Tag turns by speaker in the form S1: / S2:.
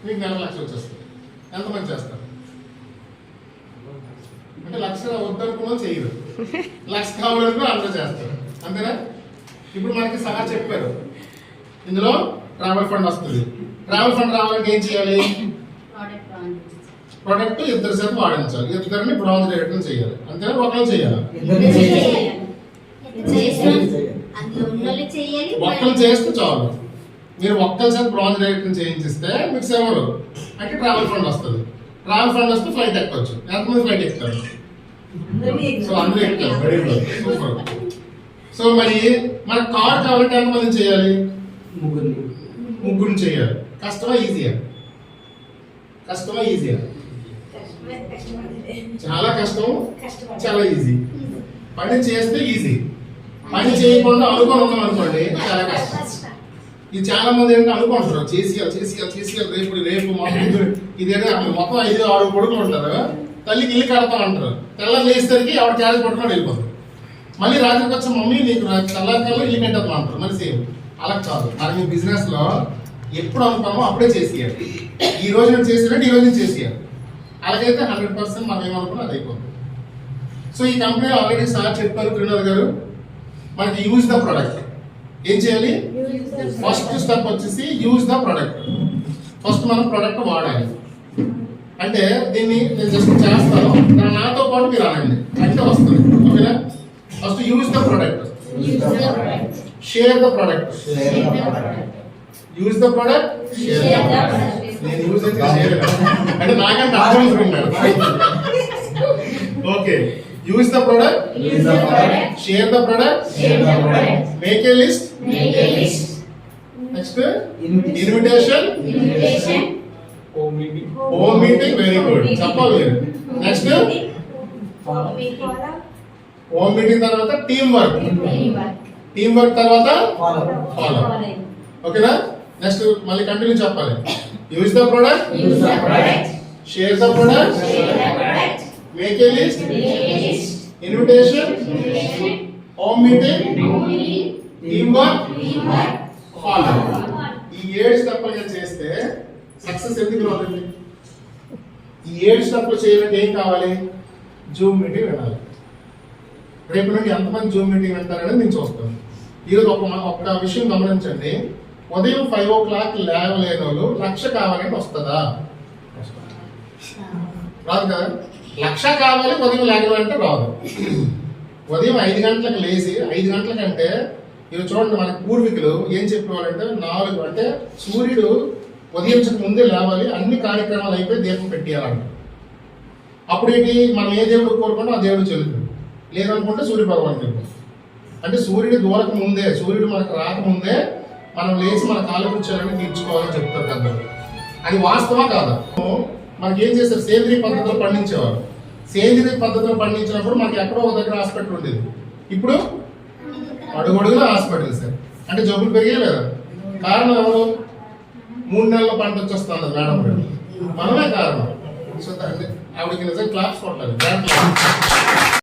S1: మీకు నెల 1,00,000 వచ్చేస్తుంది. ఎంతమంది చేస్తారు? అంటే 1,00,000 వద్దనుకున్నా చేయరు, 1,00,000 కావాలనుకో అందరూ చేస్తారు. అంతేనా? ఇప్పుడు మనకి సహా చెప్పారు ఇందులో ట్రావెల్ ఫండ్ వస్తుంది. ట్రావెల్ ఫండ్ రావాలంటే ఏం చేయాలి? ప్రొడక్ట్ ఇద్దరు చేత వాడించాలి, ఇద్దరిని బ్రాంజ్ రేటింగ్ చేయాలి. అంతేనా? ఒకళ్ళు చేయాలి, ఒక్కలు చేస్తే చాలు. మీరు ఒక్కరి చేత బ్రాంజ్ రేటింగ్ చేయించిస్తే మీకు సెవెన్ అంటే ట్రావెల్ ఫండ్ వస్తుంది. ట్రావెల్ ఫండ్ వస్తే ఫ్లైట్ ఎక్కవచ్చు. ఎంతమంది ఫ్లైట్ ఎక్కుతారు? సో అందరూ ఎక్కుతారు. సూపర్. సో మరి మనకు కార్ కావాలంటే ఎంతమంది చేయాలి? ముగ్గురిని చేయాలి. కష్టమా ఈజీయా? కష్టమా ఈజీయా? చాలా కష్టం, చాలా ఈజీ. పని చేస్తే ఈజీ, పని చేయకుండా అనుకొని ఉన్నాం అనుకోండి చాలా కష్టం. ఇది చాలా మంది ఏంటంటే అనుకుంటారు చేసేయాలి రేపు మొత్తం ఇదేదో మొత్తం 5-6 కొడుకులు ఉంటారు. తల్లికి ఇల్లు కడతాం అంటారు. తెల్లారి లేచేసరికి ఆవిడ క్యారేజ్ పట్టుకొని వెళ్ళిపోతారు. మళ్ళీ రాత్రికి వచ్చి మమ్మీ నీకు తెల్లారికల్లా ఇల్లు కట్టేద్దాం అంటారు. మరి సేమ్ అలా కాదు. మరి మీ బిజినెస్ లో ఎప్పుడు అనుకున్నామో అప్పుడే చేసేయాలి. ఈ రోజు నేను చేసేయాలంటే ఈ రోజు నేను చేసేయాలి. అలాగైతే 100% మనం ఏమనుకున్నా అది అయిపోతుంది. సో ఈ కంపెనీ ఆల్రెడీ సార్ చెప్పారు త్రినాథ్ గారు, మనకి యూజ్ ద ప్రోడక్ట్. ఏం చేయాలి? ఫస్ట్ స్టెప్ వచ్చేసి యూజ్ ద ప్రోడక్ట్. ఫస్ట్ మనం ప్రోడక్ట్ వాడాలి. అంటే దీన్ని నేను జస్ట్ చేస్తాను, నాతో పాటు మీరు అనండి అంటే వస్తుంది. ఓకేనా? First use the product, share the product. Use the product, share the product. నేను యూజ్ అయితే షేర్ అంటే నాకంటే అర్థం. Okay, use the product, share the product, make a list, next invitation, home meeting, very good. Chappali. Next home meeting tarvata teamwork tarvata follow. Okay na? Next malli continue chappali. Use the product, share the product, make a list, invitation, home meeting, teamwork, follow. ఈ 7 స్టెప్పులు చేస్తే success ఎందుకు రాదండి? ఈ 7 స్టెప్పులు చేయాలంటే ఏం కావాలి? జూమ్ మీటింగ్ వినాలి. రేపు నుండి ఎంతమంది జూమ్ మీటింగ్ వింటారనేది నేను చూస్తాను. ఈరోజు ఒక విషయం గమనించండి. ఉదయం 5 o'clock లేవలేని వాళ్ళు 1,00,000 కావాలంటే వస్తుందా? రాదు కదా. 1,00,000 కావాలి ఉదయం లేకపోతే రాదు. ఉదయం 5 గంటలకు లేచి 5 గంటల కంటే ఇవి చూడండి, మన పూర్వీకులు ఏం చెప్పేవారంటే 4 అంటే సూర్యుడు ఉదయించక ముందే లేవాలి, అన్ని కార్యక్రమాలు అయిపోయి దీపం పెట్టేయాలంట. అప్పుడు ఏంటి, మనం ఏ దేవుడు కోరుకుంటే ఆ దేవుడు చెల్లుతుంది. లేదనుకుంటే సూర్య భగవాన్ తెలుపు. అంటే సూర్యుడు దూరకు ముందే, సూర్యుడు మనకు రాకముందే మనం లేచి మన కాళ్ళు కూర్చోవాలని తీర్చుకోవాలని చెప్తారు పెద్దలు. అది వాస్తవా కాదా? మనకి ఏం చేస్తారు? సేంద్రీయ పద్ధతిలో పండించేవారు. సేంద్రీయ పద్ధతిలో పండించినప్పుడు మనకి ఎక్కడో ఒక దగ్గర హాస్పిటల్ ఉండేది. ఇప్పుడు అడుగడుగులో హాస్పిటల్ సార్. అంటే జబ్బులు పెరిగే లేదా? కారణం ఎవరు? 3 నెలల పంట వచ్చేస్తుంది మేడం గారు, మనమే కారణం. సో ఆవిడకి నిజంగా క్లాప్స్ కొట్టాలి.